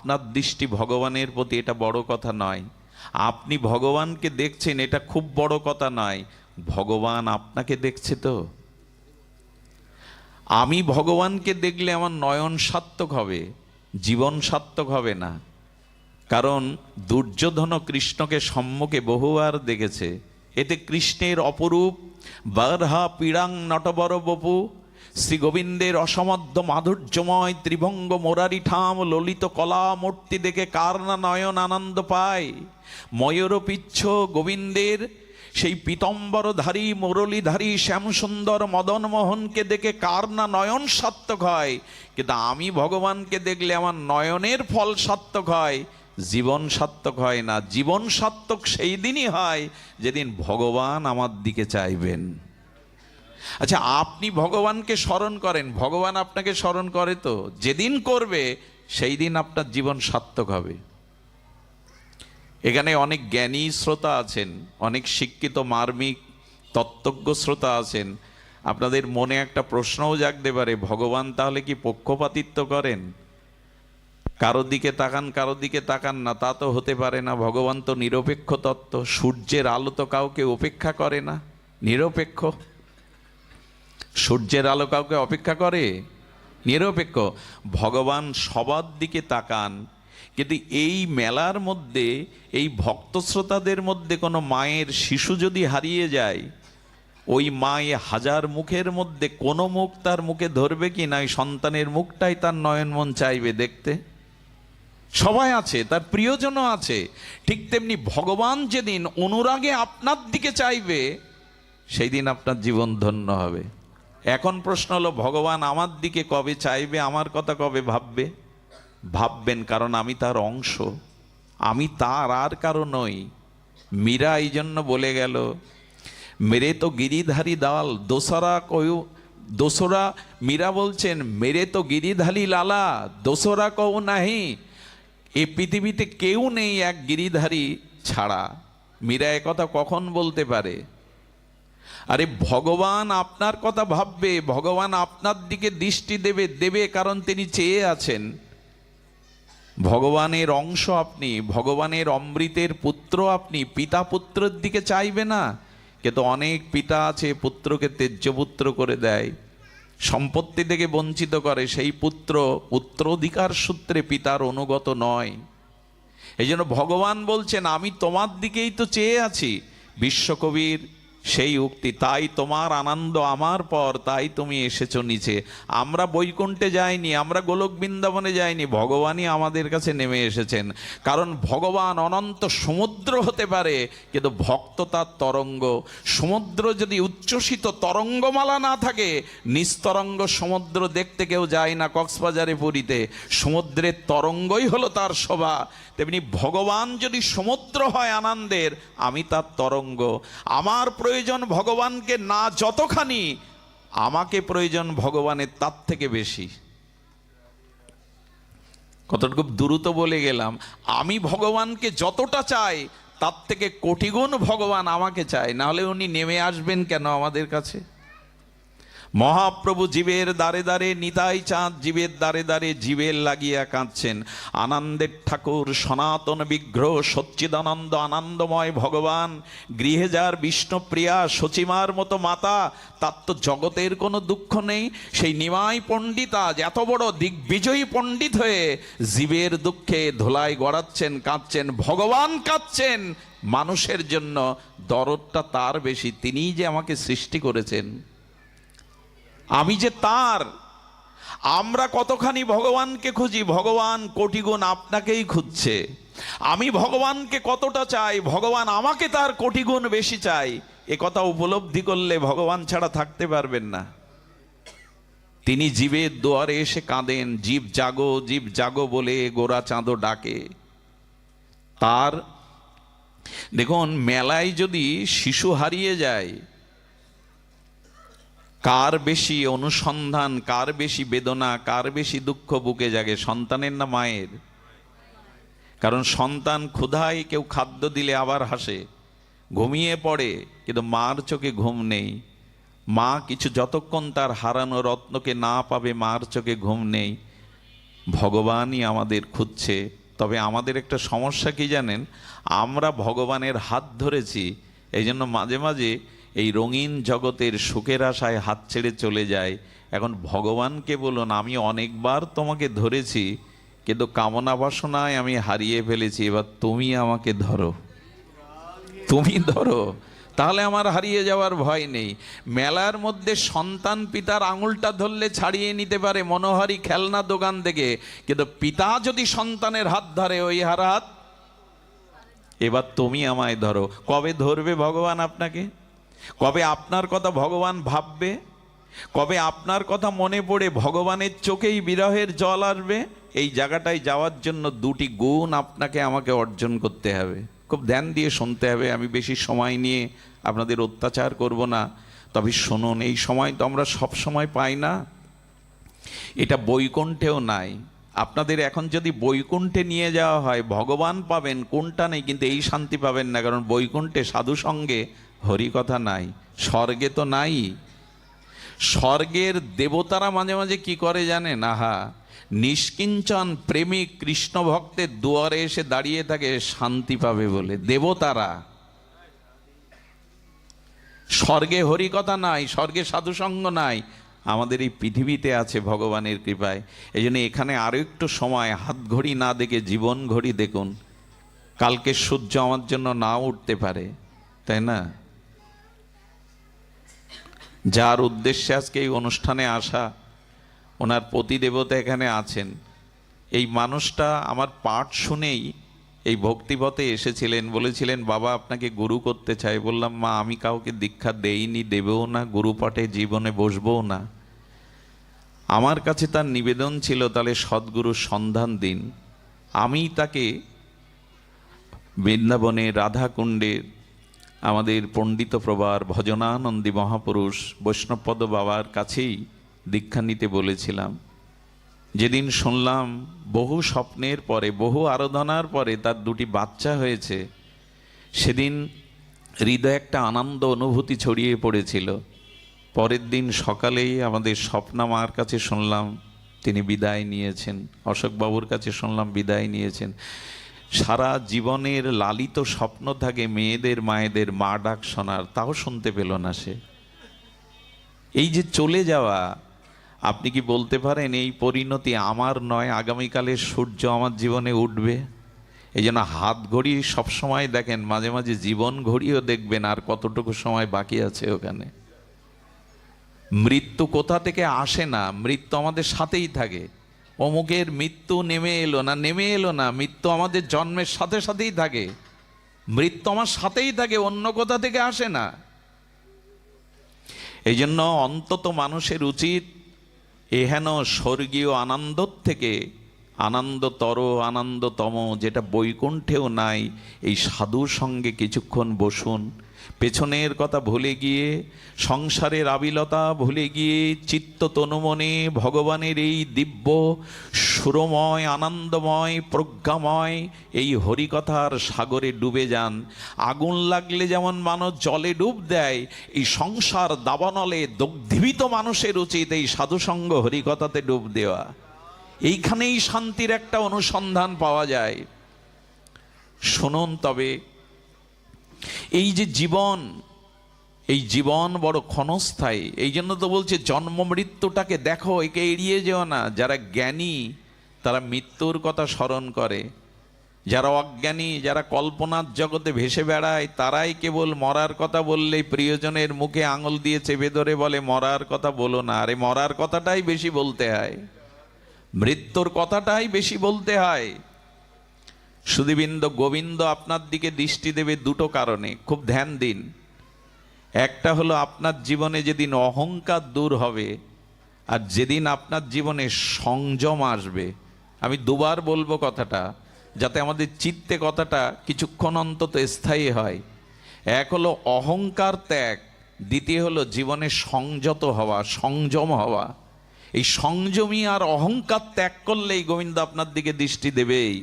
আপনার দৃষ্টি ভগবানের প্রতি, এটা বড় কথা নয়। আপনি ভগবানকে দেখছেন, এটা খুব বড় কথা নয়। ভগবান আপনাকে দেখছে তো। আমি ভগবানকে দেখলে আমার নয়ন সার্থক হবে, জীবন সার্থক হবে না। কারণ দুর্যোধন কৃষ্ণকে সম্মুখে বহুবার দেখেছে। এতে কৃষ্ণের অপরূপ বারহা পীড়াং নটবর বপু, শ্রী গোবিন্দের অসমধ্য মাধুর্যময় ত্রিভঙ্গ মোরারি ঠাম ললিত কলা মূর্তি দেখে কার না নয়ন আনন্দ পায়। ময়ূরপিচ্ছ গোবিন্দের সেই পীতম্বরধারী মুরলীধারী শ্যামসুন্দর মদনমোহনকে দেখে কার না নয়ন সার্থক হয়। কিন্তু আমি ভগবানকে দেখলে আমার নয়নের ফল সার্থক হয়, জীবন সার্থক হয় না। জীবন সার্থক সেই দিনই হয় যেদিন ভগবান আমার দিকে চাইবেন। আচ্ছা, আপনি ভগবানকে স্মরণ করেন, ভগবান আপনাকে স্মরণ করে তো? যেদিন করবে সেই দিন আপনার জীবন সার্থক হবে। এখানে অনেক জ্ঞানী শ্রোতা আছেন, অনেক শিক্ষিত মার্মিক তত্ত্বজ্ঞ শ্রোতা আছেন। আপনাদের মনে একটা প্রশ্নও জাগতে পারে, ভগবান তাহলে কি পক্ষপাতিত্ব করেন? কারো দিকে তাকান কারো দিকে তাকান না, তা তো হতে পারে না। ভগবান তো নিরপেক্ষ তত্ত্ব। সূর্যের আলো তো কাউকে উপেক্ষা করে না, নিরপেক্ষ। সূর্যের আলো কাউকে অপেক্ষা করে? নিরপেক্ষ। ভগবান সবার দিকে তাকান। কিন্তু এই মেলার মধ্যে, এই ভক্ত শ্রোতাদের মধ্যে কোনো মায়ের শিশু যদি হারিয়ে যায়, ওই মায়ে হাজার মুখের মধ্যে কোনো মুখ তার মুখে ধরবে কি না? সন্তানের মুখটাই তার নয়ন মন চাইবে দেখতে। সবাই আছে, তার প্রিয়জনও আছে। ঠিক তেমনি ভগবান যেদিন অনুরাগে আপনার দিকে চাইবে, সেই দিন আপনার জীবন ধন্য হবে। এখন প্রশ্ন হলো, ভগবান আমার দিকে কবে চাইবে, আমার কথা কবে ভাববে? ভাববেন, কারণ আমি তার অংশ, আমি তার আর কারো নই। মীরা এই জন্য বলে গেল, মেরে তো গিরিধারী দাল দোসরা। মীরা বলছেন, মেরে তো গিরিধারী লালা দোসরা কও নাহি। এই পৃথিবীতে কেউ নেই এক গিরিধারী ছাড়া। মীরা একথা কখন বলতে পারে? আরে ভগবান আপনার কথা ভাববে, ভগবান আপনার দিকে দৃষ্টি দেবে, কারণ তিনি চেয়ে আছেন। ভগবানের অংশ আপনি, ভগবানের অমৃতের পুত্র আপনি। পিতা পুত্রের দিকে চাইবে না? কিন্তু অনেক পিতা আছে পুত্রকে ত্যায্য পুত্র করে দেয়, সম্পত্তি থেকে বঞ্চিত করে। সেই পুত্র উত্তরাধিকার সূত্রে পিতার অনুগত নয়। এই জন্য ভগবান বলছেন, আমি তোমার দিকেই তো চেয়ে আছি। বিশ্বকবির সেই উক্তি, তাই তোমার আনন্দ আমার পর, তাই তুমি এসেছো নিচে। আমরা বৈকুণ্ঠে যাইনি, আমরা গোলক বৃন্দাবনে যাইনি, ভগবানই আমাদের কাছে নেমে এসেছেন। কারণ ভগবান অনন্ত সমুদ্র হতে পারে, কিন্তু ভক্ত তার তরঙ্গ। সমুদ্র যদি উচ্ছ্বসিত তরঙ্গমালা না থাকে, নিস্তরঙ্গ সমুদ্র দেখতে কেউ যায় না কক্সবাজারে পুরীতে। সমুদ্রের তরঙ্গই হলো তার শোভা। তেমনি ভগবান যদি সমুদ্র হয় আনন্দের, আমি তার তরঙ্গ। আমার প্রয়োজন ভগবানকে না যতখানি, আমাকে প্রয়োজন ভগবানের তার থেকে বেশি। কতটুকু দ্রুত বলে গেলাম? আমি ভগবানকে যতটা চাই, তার থেকে কোটি গুণ ভগবান আমাকে চায়, না হলে উনি নেমে আসবেন কেন আমাদের কাছে? মহাপ্রভু জীবের দ্বারে দ্বারে, নিতাই চাঁদ জীবের দ্বারে দ্বারে, জীবের লাগিয়া কাঁদছেন। আনন্দের ঠাকুর সনাতন বিগ্রহ সচ্চিদানন্দ আনন্দময় ভগবান। গৃহে যার বিষ্ণুপ্রিয়া সচিমার মতো মাতা, তার তো জগতের কোনো দুঃখ নেই। সেই নিমাই পণ্ডিত আজ এত বড় দিগ্বিজয়ী পণ্ডিত হয়ে জীবের দুঃখে ধোলাই গড়াচ্ছেন, কাঁদছেন। ভগবান কাঁদছেন মানুষের জন্য, দরদটা তার বেশি। তিনিই যে আমাকে সৃষ্টি করেছেন, আমি যে তার। আমরা কতখানি ভগবানকে খুঁজি, ভগবান কোটি গুণ আপনাকেই খুঁজছে। আমি ভগবানকে কতটা চাই, ভগবান আমাকে তার কোটি গুণ বেশি চাই। এ কথা উপলব্ধি করলে ভগবান ছাড়া থাকতে পারবেন না। তিনি জীবের দুয়ারে এসে কাঁদেন, জীব জাগো জীব জাগো বলে গোরা চাঁদো ডাকে। তার দেখুন, মেলায় যদি শিশু হারিয়ে যায়, কার বেশি অনুসন্ধান, কার বেশি বেদনা, কার বেশি দুঃখ বুকে জাগে? সন্তানের না মায়ের? কারণ সন্তান ক্ষুধায় কেউ খাদ্য দিলে আবার হাসে, ঘুমিয়ে পড়ে, কিন্তু মার চোখে ঘুম নেই। মা কিছু যতক্ষণ তার হারানো রত্নকে না পাবে, মার চোখে ঘুম নেই। ভগবানই আমাদের খুঁজছে। তবে আমাদের একটা সমস্যা কি জানেন, আমরা ভগবানের হাত ধরেছি, এই জন্য মাঝে মাঝে এই রঙিন জগতের সুখের আশায় হাত ছেড়ে চলে যায়। এখন ভগবানকে বলুন, আমি অনেকবার তোমাকে ধরেছি, কিন্তু কামনা বাসনায় আমি হারিয়ে ফেলেছি, এবার তুমি আমাকে ধরো, তুমি ধরো, তাহলে আমার হারিয়ে যাওয়ার ভয় নেই। মেলার মধ্যে সন্তান পিতার আঙুলটা ধরলে ছাড়িয়ে নিতে পারে মনোহারী খেলনা দোকান থেকে, কিন্তু পিতা যদি সন্তানের হাত ধরে, ওই হাত, এবার তুমি আমায় ধরো। কবে ধরবে ভগবান আপনাকে? কবে আপনার কথা ভগবান ভাববে? কবে আপনার কথা মনে পড়ে ভগবানের চোখেই বিরহের জল আসবে? এই জায়গাটায় যাওয়ার জন্য দুটি গুণ আপনাকে আমাকে অর্জন করতে হবে। খুব ধ্যান দিয়ে শুনতে হবে, আমি বেশি সময় নিয়ে আপনাদের অত্যাচার করব না। তবে শুনুন, এই সময় তো আমরা সব সময় পাই না, এটা বৈকুণ্ঠেও নাই। আপনাদের এখন যদি বৈকুণ্ঠে নিয়ে যাওয়া হয়, ভগবান পাবেন, কোনটা নেই, কিন্তু এই শান্তি পাবেন না, কারণ বৈকুণ্ঠে সাধু সঙ্গে হরিকথা নাই। স্বর্গে তো নাই। স্বর্গের দেবতারা মাঝে মাঝে কি করে জানেন? আহা, নিষ্কিঞ্চন প্রেমিক কৃষ্ণ ভক্তের দুয়ারে এসে দাঁড়িয়ে থাকে শান্তি পাবে বলে। দেবতারা, স্বর্গে হরিকথা নাই, স্বর্গে সাধুসঙ্গ নাই। আমাদের এই পৃথিবীতে আছে ভগবানের কৃপায়। এই জন্য এখানে আরো একটু সময়, হাত ঘড়ি না দেখে জীবন ঘড়ি দেখুন। কালকে সূর্য আমার জন্য নাও উঠতে পারে, তাই না? যার উদ্দেশ্যে আজকে এই অনুষ্ঠানে আসা, ওনার প্রতিদেবতা এখানে আছেন। এই মানুষটা আমার পাঠ শুনেই এই ভক্তিপথে এসেছিলেন, বলেছিলেন বাবা আপনাকে গুরু করতে চাই। বললাম মা, আমি কাউকে দীক্ষা দেইনি, দেবেও না, গুরু পাঠে জীবনে বসবও না। আমার কাছে তার নিবেদন ছিল, তাহলে সদ্গুরুর সন্ধান দিন। আমি তাকে বৃন্দাবনে রাধাকুণ্ডের আমাদের পণ্ডিত প্রবার ভজনানন্দী মহাপুরুষ বৈষ্ণবপদ বাবার কাছেই দীক্ষা নিতে বলেছিলাম। যেদিন শুনলাম বহু স্বপ্নের পরে, বহু আরাধনার পরে তার দুটি বাচ্চা হয়েছে, সেদিন হৃদয়ে একটা আনন্দ অনুভূতি ছড়িয়ে পড়েছিল। পরের দিন সকালেই আমাদের স্বপ্না মার কাছে শুনলাম তিনি বিদায় নিয়েছেন, অশোকবাবুর কাছে শুনলাম বিদায় নিয়েছেন। সারা জীবনের লালিত স্বপ্ন থাকে মেয়েদের মায়েদের মা ডাক শোনার, তাও শুনতে পেল না সে। এই যে চলে যাওয়া, আপনি কি বলতে পারেন এই পরিণতি আমার নয়? আগামীকালের সূর্য আমার জীবনে উঠবে। এই জন্য হাত ঘড়ি সবসময় দেখেন, মাঝে মাঝে জীবন ঘড়িও দেখবেন আর কতটুকু সময় বাকি আছে ওখানে। মৃত্যু কোথা থেকে আসে না, মৃত্যু আমাদের সাথেই থাকে। অমুকের মৃত্যু নেমে এলো না, নেমে এলো না, মৃত্যু আমাদের জন্মের সাথে সাথেই থাকে। মৃত্যু আমার সাথেই থাকে, অন্য কোথা থেকে আসে না। এই জন্য অন্তত মানুষের উচিত এহেন স্বর্গীয় আনন্দর থেকে আনন্দতর, আনন্দতম, যেটা বৈকুণ্ঠেও নাই, এই সাধুর সঙ্গে কিছুক্ষণ বসুন। পেছনের কথা ভুলে গিয়ে, সংসারের আবিলতা ভুলে গিয়ে, চিত্ত তনুমনে ভগবানের এই দিব্য সুরময়, আনন্দময়, প্রজ্ঞাময় এই হরিকথার সাগরে ডুবে যান। আগুন লাগলে যেমন মানুষ জলে ডুব দেয়, এই সংসার দাবানলে দগ্ধীভূত মানুষের উচিত এই সাধুসঙ্গ হরিকথাতে ডুব দেওয়া। এইখানেই শান্তির একটা অনুসন্ধান পাওয়া যায়। শুনুন, তবে এই যে জীবন, এই জীবন বড় ক্ষণস্থায়ী। এই জন্য তো বলছে জন্ম মৃত্যুটাকে দেখো, একে এড়িয়ে যেও না। যারা জ্ঞানী তারা মৃত্যুর কথা স্মরণ করে, যারা অজ্ঞানী, যারা কল্পনার জগতে ভেসে বেড়ায়, তারাই কেবল মরার কথা বললেই প্রিয়জনের মুখে আঙুল দিয়ে চেপে ধরে বলে মরার কথা বলো না। আরে মরার কথাটাই বেশি বলতে হয়, মৃত্যুর কথাটাই বেশি বলতে হয়। সুধীবৃন্দ, গোবিন্দ আপনার দিকে দৃষ্টি দেবে দুটো কারণে, খুব ধ্যান দিন। একটা হলো আপনার জীবনে যেদিন অহংকার দূর হবে, আর যেদিন আপনার জীবনে সংযম আসবে। আমি দুবার বলবো কথাটা, যাতে আমাদের চিত্তে কথাটা কিছুক্ষণ অন্তত স্থায়ী হয়। এক হলো অহংকার ত্যাগ, দ্বিতীয় হলো জীবনে সংযত হওয়া, সংযম হওয়া। এই সংযমী আর অহংকার ত্যাগ করলেই গোবিন্দ আপনার দিকে দৃষ্টি দেবেই।